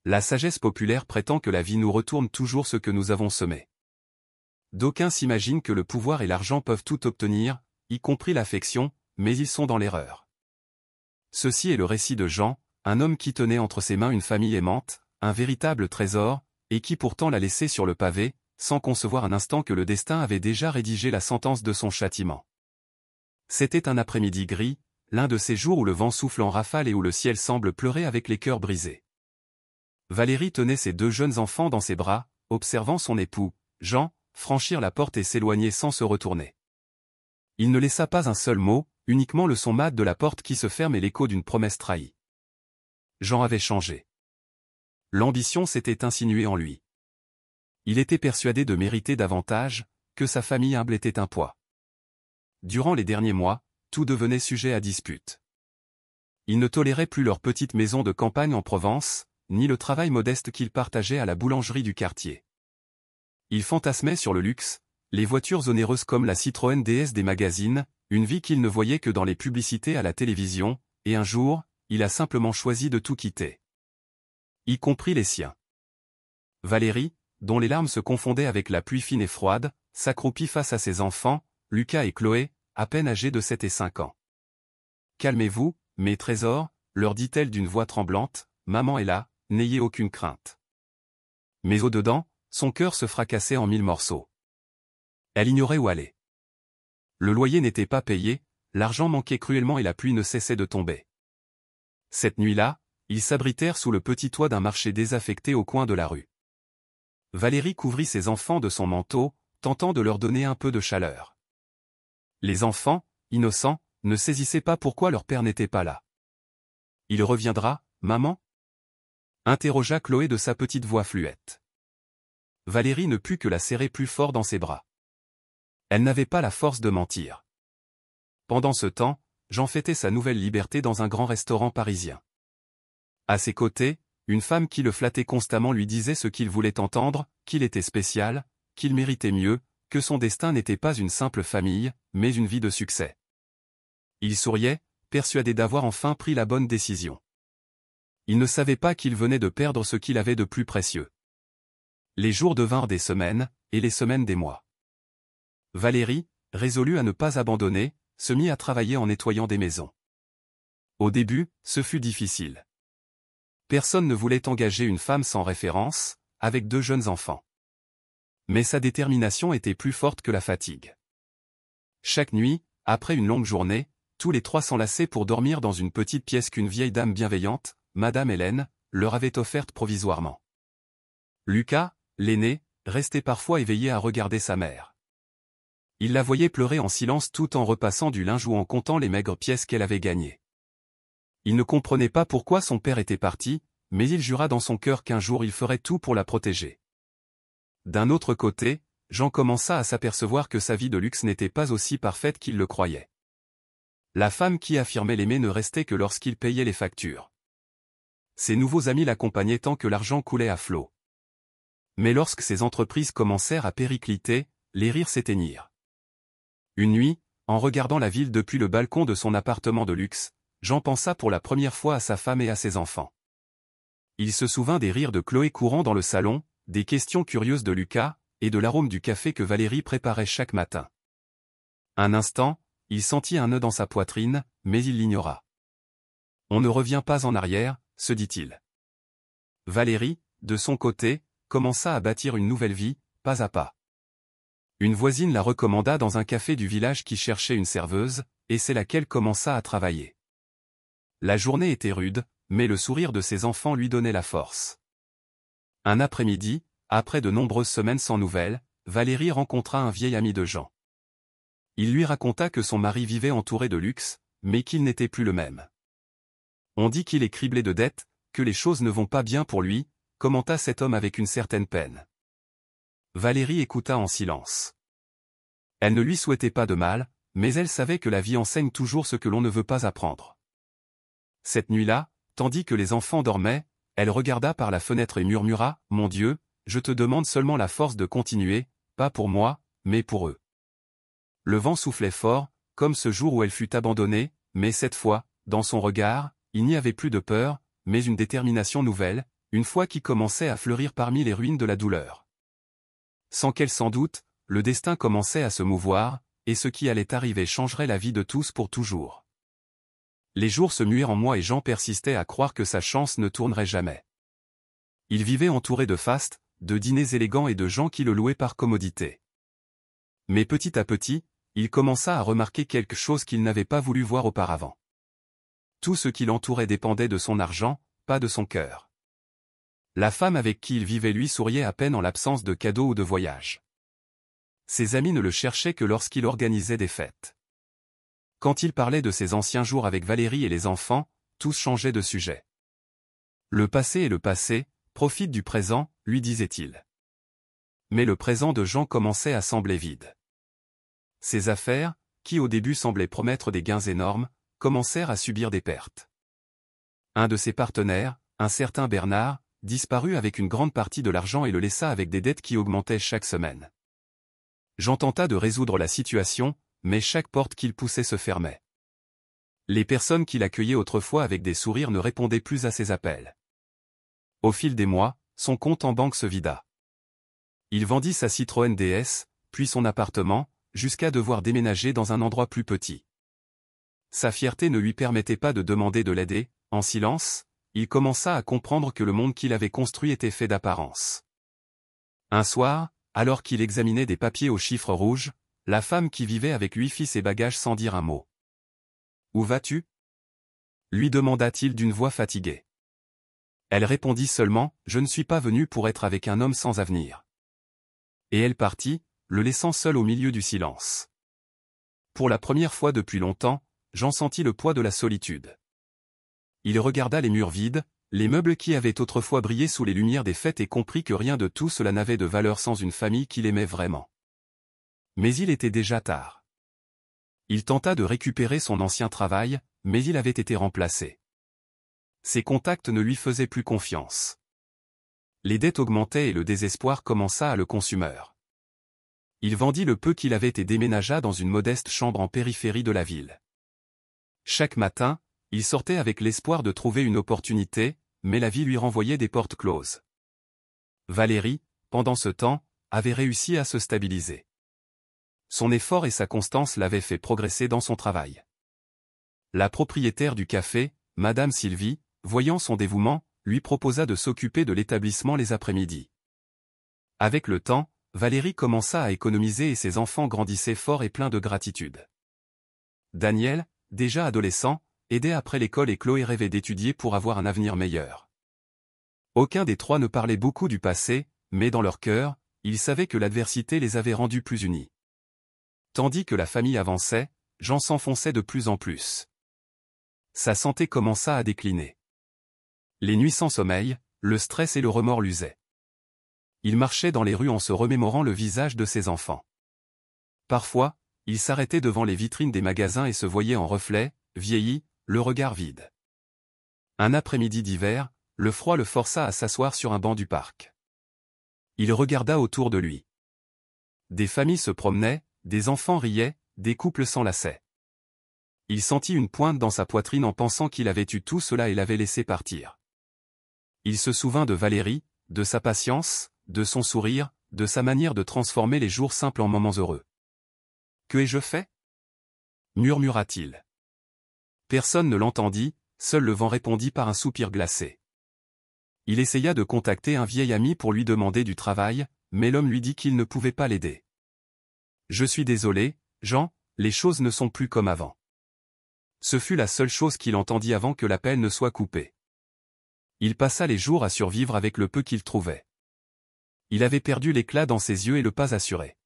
La sagesse populaire prétend que la vie nous retourne toujours ce que nous avons semé. D'aucuns s'imaginent que le pouvoir et l'argent peuvent tout obtenir, y compris l'affection, mais ils sont dans l'erreur. Ceci est le récit de Jean, un homme qui tenait entre ses mains une famille aimante, un véritable trésor, et qui pourtant l'a laissé sur le pavé, sans concevoir un instant que le destin avait déjà rédigé la sentence de son châtiment. C'était un après-midi gris, l'un de ces jours où le vent souffle en rafale et où le ciel semble pleurer avec les cœurs brisés. Valérie tenait ses 2 jeunes enfants dans ses bras, observant son époux, Jean, franchir la porte et s'éloigner sans se retourner. Il ne laissa pas un seul mot, uniquement le son mat de la porte qui se ferme et l'écho d'une promesse trahie. Jean avait changé. L'ambition s'était insinuée en lui. Il était persuadé de mériter davantage, que sa famille humble était un poids. Durant les derniers mois, tout devenait sujet à dispute. Il ne tolérait plus leur petite maison de campagne en Provence, ni le travail modeste qu'il partageait à la boulangerie du quartier. Il fantasmait sur le luxe, les voitures onéreuses comme la Citroën DS des magazines, une vie qu'il ne voyait que dans les publicités à la télévision, et un jour, il a simplement choisi de tout quitter. Y compris les siens. Valérie, dont les larmes se confondaient avec la pluie fine et froide, s'accroupit face à ses enfants, Lucas et Chloé, à peine âgés de 7 et 5 ans. « Calmez-vous, mes trésors, leur dit-elle d'une voix tremblante, maman est là, n'ayez aucune crainte. » Mais au-dedans, son cœur se fracassait en 1000 morceaux. Elle ignorait où aller. Le loyer n'était pas payé, l'argent manquait cruellement et la pluie ne cessait de tomber. Cette nuit-là, ils s'abritèrent sous le petit toit d'un marché désaffecté au coin de la rue. Valérie couvrit ses enfants de son manteau, tentant de leur donner un peu de chaleur. Les enfants, innocents, ne saisissaient pas pourquoi leur père n'était pas là. « Il reviendra, maman ?» interrogea Chloé de sa petite voix fluette. Valérie ne put que la serrer plus fort dans ses bras. Elle n'avait pas la force de mentir. Pendant ce temps, Jean fêtait sa nouvelle liberté dans un grand restaurant parisien. À ses côtés, une femme qui le flattait constamment lui disait ce qu'il voulait entendre, qu'il était spécial, qu'il méritait mieux, que son destin n'était pas une simple famille, mais une vie de succès. Il souriait, persuadé d'avoir enfin pris la bonne décision. Il ne savait pas qu'il venait de perdre ce qu'il avait de plus précieux. Les jours devinrent des semaines, et les semaines des mois. Valérie, résolue à ne pas abandonner, se mit à travailler en nettoyant des maisons. Au début, ce fut difficile. Personne ne voulait engager une femme sans référence, avec 2 jeunes enfants. Mais sa détermination était plus forte que la fatigue. Chaque nuit, après une longue journée, tous les 3 s'enlaçaient pour dormir dans une petite pièce qu'une vieille dame bienveillante, Madame Hélène, leur avait offerte provisoirement. Lucas, l'aîné, restait parfois éveillé à regarder sa mère. Il la voyait pleurer en silence tout en repassant du linge ou en comptant les maigres pièces qu'elle avait gagnées. Il ne comprenait pas pourquoi son père était parti, mais il jura dans son cœur qu'un jour il ferait tout pour la protéger. D'un autre côté, Jean commença à s'apercevoir que sa vie de luxe n'était pas aussi parfaite qu'il le croyait. La femme qui affirmait l'aimer ne restait que lorsqu'il payait les factures. Ses nouveaux amis l'accompagnaient tant que l'argent coulait à flot. Mais lorsque ses entreprises commencèrent à péricliter, les rires s'éteignirent. Une nuit, en regardant la ville depuis le balcon de son appartement de luxe, Jean pensa pour la première fois à sa femme et à ses enfants. Il se souvint des rires de Chloé courant dans le salon, des questions curieuses de Lucas, et de l'arôme du café que Valérie préparait chaque matin. Un instant, il sentit un nœud dans sa poitrine, mais il l'ignora. On ne revient pas en arrière, se dit-il. Valérie, de son côté, commença à bâtir une nouvelle vie, pas à pas. Une voisine la recommanda dans un café du village qui cherchait une serveuse, et c'est là qu'elle commença à travailler. La journée était rude, mais le sourire de ses enfants lui donnait la force. Un après-midi, après de nombreuses semaines sans nouvelles, Valérie rencontra un vieil ami de Jean. Il lui raconta que son mari vivait entouré de luxe, mais qu'il n'était plus le même. On dit qu'il est criblé de dettes, que les choses ne vont pas bien pour lui, commenta cet homme avec une certaine peine. Valérie écouta en silence. Elle ne lui souhaitait pas de mal, mais elle savait que la vie enseigne toujours ce que l'on ne veut pas apprendre. Cette nuit-là, tandis que les enfants dormaient, elle regarda par la fenêtre et murmura « Mon Dieu, je te demande seulement la force de continuer, pas pour moi, mais pour eux. » Le vent soufflait fort, comme ce jour où elle fut abandonnée, mais cette fois, dans son regard, il n'y avait plus de peur, mais une détermination nouvelle, une foi qui commençait à fleurir parmi les ruines de la douleur. Sans qu'elle s'en doute, le destin commençait à se mouvoir, et ce qui allait arriver changerait la vie de tous pour toujours. Les jours se muaient en mois et Jean persistait à croire que sa chance ne tournerait jamais. Il vivait entouré de fastes, de dîners élégants et de gens qui le louaient par commodité. Mais petit à petit, il commença à remarquer quelque chose qu'il n'avait pas voulu voir auparavant. Tout ce qui l'entourait dépendait de son argent, pas de son cœur. La femme avec qui il vivait lui souriait à peine en l'absence de cadeaux ou de voyages. Ses amis ne le cherchaient que lorsqu'il organisait des fêtes. Quand il parlait de ses anciens jours avec Valérie et les enfants, tous changeaient de sujet. Le passé est le passé, profite du présent, lui disait-il. Mais le présent de Jean commençait à sembler vide. Ses affaires, qui au début semblaient promettre des gains énormes, commencèrent à subir des pertes. Un de ses partenaires, un certain Bernard, disparut avec une grande partie de l'argent et le laissa avec des dettes qui augmentaient chaque semaine. Jean tenta de résoudre la situation, mais chaque porte qu'il poussait se fermait. Les personnes qu'il accueillait autrefois avec des sourires ne répondaient plus à ses appels. Au fil des mois, son compte en banque se vida. Il vendit sa Citroën DS, puis son appartement, jusqu'à devoir déménager dans un endroit plus petit. Sa fierté ne lui permettait pas de demander de l'aide et, en silence, il commença à comprendre que le monde qu'il avait construit était fait d'apparence. Un soir, alors qu'il examinait des papiers aux chiffres rouges, la femme qui vivait avec lui fit ses bagages sans dire un mot. « Où vas-tu » lui demanda-t-il d'une voix fatiguée. Elle répondit seulement « Je ne suis pas venue pour être avec un homme sans avenir. » Et elle partit, le laissant seul au milieu du silence. Pour la première fois depuis longtemps, Jean sentit le poids de la solitude. Il regarda les murs vides, les meubles qui avaient autrefois brillé sous les lumières des fêtes et comprit que rien de tout cela n'avait de valeur sans une famille qu'il aimait vraiment. Mais il était déjà tard. Il tenta de récupérer son ancien travail, mais il avait été remplacé. Ses contacts ne lui faisaient plus confiance. Les dettes augmentaient et le désespoir commença à le consumer. Il vendit le peu qu'il avait et déménagea dans une modeste chambre en périphérie de la ville. Chaque matin, il sortait avec l'espoir de trouver une opportunité, mais la vie lui renvoyait des portes closes. Valérie, pendant ce temps, avait réussi à se stabiliser. Son effort et sa constance l'avaient fait progresser dans son travail. La propriétaire du café, Madame Sylvie, voyant son dévouement, lui proposa de s'occuper de l'établissement les après-midi. Avec le temps, Valérie commença à économiser et ses enfants grandissaient forts et pleins de gratitude. Daniel, déjà adolescent, aidait après l'école et Chloé rêvait d'étudier pour avoir un avenir meilleur. Aucun des trois ne parlait beaucoup du passé, mais dans leur cœur, ils savaient que l'adversité les avait rendus plus unis. Tandis que la famille avançait, Jean s'enfonçait de plus en plus. Sa santé commença à décliner. Les nuits sans sommeil, le stress et le remords l'usaient. Il marchait dans les rues en se remémorant le visage de ses enfants. Parfois, il s'arrêtait devant les vitrines des magasins et se voyait en reflet, vieilli, le regard vide. Un après-midi d'hiver, le froid le força à s'asseoir sur un banc du parc. Il regarda autour de lui. Des familles se promenaient, des enfants riaient, des couples s'enlaçaient. Il sentit une pointe dans sa poitrine en pensant qu'il avait eu tout cela et l'avait laissé partir. Il se souvint de Valérie, de sa patience, de son sourire, de sa manière de transformer les jours simples en moments heureux. « Que ai-je fait » murmura-t-il. Personne ne l'entendit, seul le vent répondit par un soupir glacé. Il essaya de contacter un vieil ami pour lui demander du travail, mais l'homme lui dit qu'il ne pouvait pas l'aider. « Je suis désolé, Jean, les choses ne sont plus comme avant. » Ce fut la seule chose qu'il entendit avant que l'appel ne soit coupé. Il passa les jours à survivre avec le peu qu'il trouvait. Il avait perdu l'éclat dans ses yeux et le pas assuré.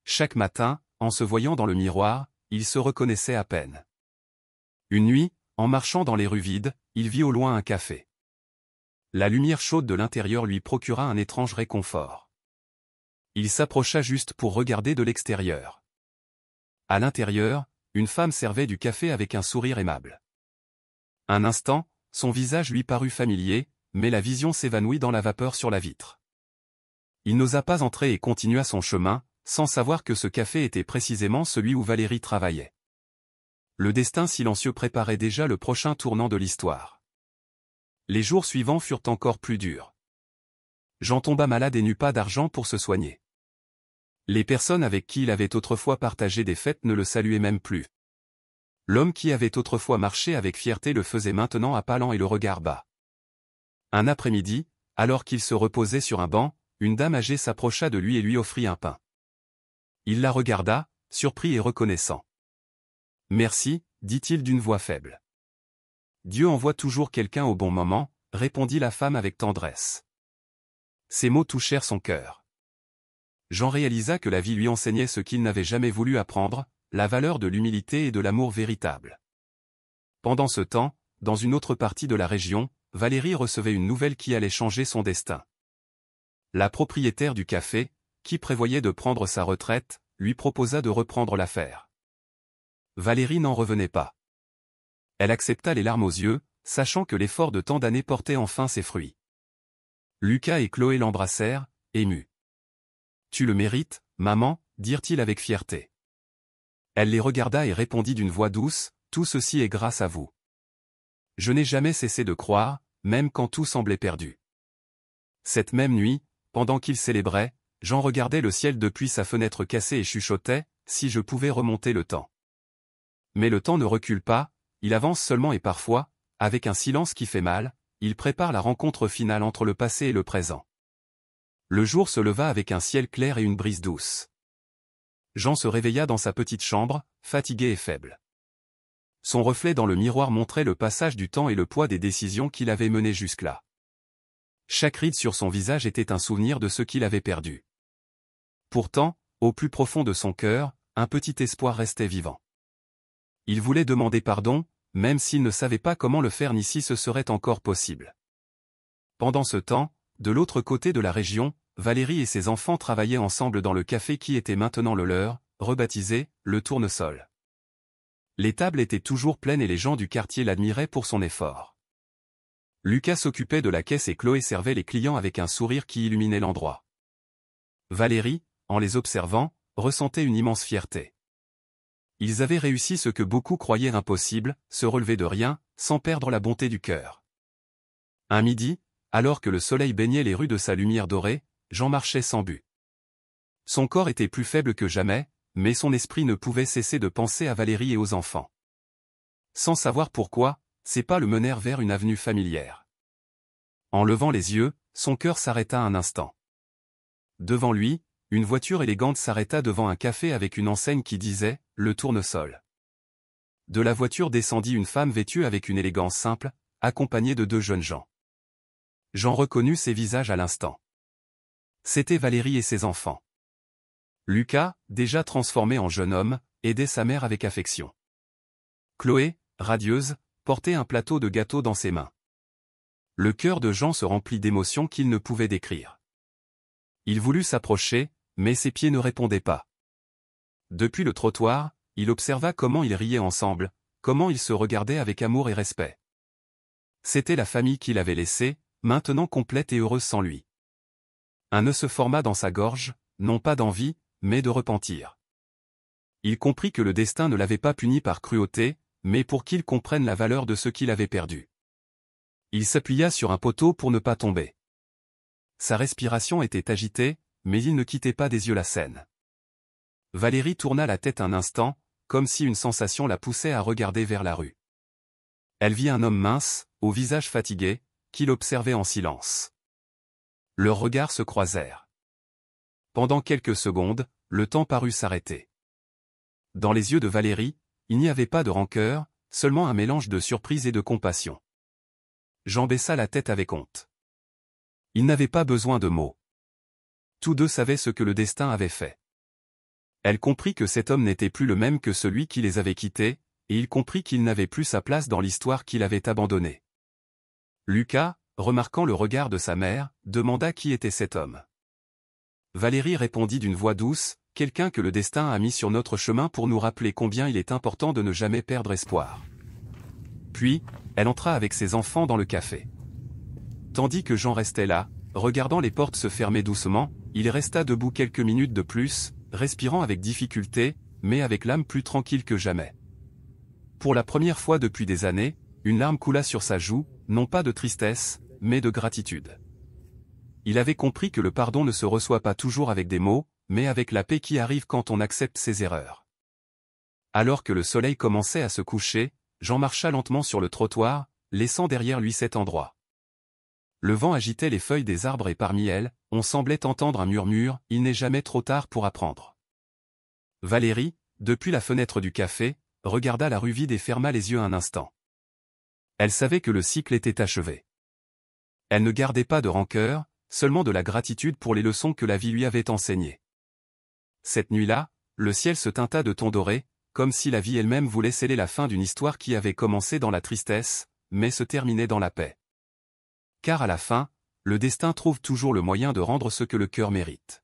Chaque matin, en se voyant dans le miroir, il se reconnaissait à peine. Une nuit, en marchant dans les rues vides, il vit au loin un café. La lumière chaude de l'intérieur lui procura un étrange réconfort. Il s'approcha juste pour regarder de l'extérieur. À l'intérieur, une femme servait du café avec un sourire aimable. Un instant, son visage lui parut familier, mais la vision s'évanouit dans la vapeur sur la vitre. Il n'osa pas entrer et continua son chemin, sans savoir que ce café était précisément celui où Valérie travaillait. Le destin silencieux préparait déjà le prochain tournant de l'histoire. Les jours suivants furent encore plus durs. Jean tomba malade et n'eut pas d'argent pour se soigner. Les personnes avec qui il avait autrefois partagé des fêtes ne le saluaient même plus. L'homme qui avait autrefois marché avec fierté le faisait maintenant appalant et le regard bas. Un après-midi, alors qu'il se reposait sur un banc, une dame âgée s'approcha de lui et lui offrit un pain. Il la regarda, surpris et reconnaissant. « Merci, dit-il d'une voix faible. « Dieu envoie toujours quelqu'un au bon moment, répondit la femme avec tendresse. Ces mots touchèrent son cœur. Jean réalisa que la vie lui enseignait ce qu'il n'avait jamais voulu apprendre, la valeur de l'humilité et de l'amour véritable. Pendant ce temps, dans une autre partie de la région, Valérie recevait une nouvelle qui allait changer son destin. La propriétaire du café, qui prévoyait de prendre sa retraite, lui proposa de reprendre l'affaire. Valérie n'en revenait pas. Elle accepta les larmes aux yeux, sachant que l'effort de tant d'années portait enfin ses fruits. Lucas et Chloé l'embrassèrent, émus. « Tu le mérites, maman, dirent-ils avec fierté. Elle les regarda et répondit d'une voix douce, « Tout ceci est grâce à vous. Je n'ai jamais cessé de croire, même quand tout semblait perdu. » Cette même nuit, pendant qu'ils célébraient, Jean regardait le ciel depuis sa fenêtre cassée et chuchotait, « Si je pouvais remonter le temps. » Mais le temps ne recule pas, il avance seulement et parfois, avec un silence qui fait mal, il prépare la rencontre finale entre le passé et le présent. Le jour se leva avec un ciel clair et une brise douce. Jean se réveilla dans sa petite chambre, fatigué et faible. Son reflet dans le miroir montrait le passage du temps et le poids des décisions qu'il avait menées jusque-là. Chaque ride sur son visage était un souvenir de ce qu'il avait perdu. Pourtant, au plus profond de son cœur, un petit espoir restait vivant. Il voulait demander pardon, même s'il ne savait pas comment le faire ni si ce serait encore possible. Pendant ce temps, de l'autre côté de la région, Valérie et ses enfants travaillaient ensemble dans le café qui était maintenant le leur, rebaptisé « Le Tournesol ». Les tables étaient toujours pleines et les gens du quartier l'admiraient pour son effort. Lucas s'occupait de la caisse et Chloé servait les clients avec un sourire qui illuminait l'endroit. Valérie, en les observant, ressentait une immense fierté. Ils avaient réussi ce que beaucoup croyaient impossible, se relever de rien, sans perdre la bonté du cœur. Un midi, alors que le soleil baignait les rues de sa lumière dorée, Jean marchait sans but. Son corps était plus faible que jamais, mais son esprit ne pouvait cesser de penser à Valérie et aux enfants. Sans savoir pourquoi, ses pas le menèrent vers une avenue familière. En levant les yeux, son cœur s'arrêta un instant. Devant lui, une voiture élégante s'arrêta devant un café avec une enseigne qui disait « Le Tournesol ». De la voiture descendit une femme vêtue avec une élégance simple, accompagnée de deux jeunes gens. Jean reconnut ces visages à l'instant. C'étaient Valérie et ses enfants. Lucas, déjà transformé en jeune homme, aidait sa mère avec affection. Chloé, radieuse, portait un plateau de gâteaux dans ses mains. Le cœur de Jean se remplit d'émotions qu'il ne pouvait décrire. Il voulut s'approcher, mais ses pieds ne répondaient pas. Depuis le trottoir, il observa comment ils riaient ensemble, comment ils se regardaient avec amour et respect. C'était la famille qu'il avait laissée, maintenant complète et heureuse sans lui. Un nœud se forma dans sa gorge, non pas d'envie, mais de repentir. Il comprit que le destin ne l'avait pas puni par cruauté, mais pour qu'il comprenne la valeur de ce qu'il avait perdu. Il s'appuya sur un poteau pour ne pas tomber. Sa respiration était agitée, mais il ne quittait pas des yeux la scène. Valérie tourna la tête un instant, comme si une sensation la poussait à regarder vers la rue. Elle vit un homme mince, au visage fatigué, qui l'observait en silence. Leurs regards se croisèrent. Pendant quelques secondes, le temps parut s'arrêter. Dans les yeux de Valérie, il n'y avait pas de rancœur, seulement un mélange de surprise et de compassion. Jean baissa la tête avec honte. Il n'avait pas besoin de mots. Tous deux savaient ce que le destin avait fait. Elle comprit que cet homme n'était plus le même que celui qui les avait quittés, et il comprit qu'il n'avait plus sa place dans l'histoire qu'il avait abandonnée. Lucas, remarquant le regard de sa mère, demanda qui était cet homme. Valérie répondit d'une voix douce, « Quelqu'un que le destin a mis sur notre chemin pour nous rappeler combien il est important de ne jamais perdre espoir. » Puis, elle entra avec ses enfants dans le café. Tandis que Jean restait là, regardant les portes se fermer doucement, il resta debout quelques minutes de plus, respirant avec difficulté, mais avec l'âme plus tranquille que jamais. Pour la première fois depuis des années, une larme coula sur sa joue, Non pas de tristesse, mais de gratitude. Il avait compris que le pardon ne se reçoit pas toujours avec des mots, mais avec la paix qui arrive quand on accepte ses erreurs. Alors que le soleil commençait à se coucher, Jean marcha lentement sur le trottoir, laissant derrière lui cet endroit. Le vent agitait les feuilles des arbres et parmi elles, on semblait entendre un murmure, « Il n'est jamais trop tard pour apprendre ». Valérie, depuis la fenêtre du café, regarda la rue vide et ferma les yeux un instant. Elle savait que le cycle était achevé. Elle ne gardait pas de rancœur, seulement de la gratitude pour les leçons que la vie lui avait enseignées. Cette nuit-là, le ciel se teinta de tons dorés, comme si la vie elle-même voulait sceller la fin d'une histoire qui avait commencé dans la tristesse, mais se terminait dans la paix. Car à la fin, le destin trouve toujours le moyen de rendre ce que le cœur mérite.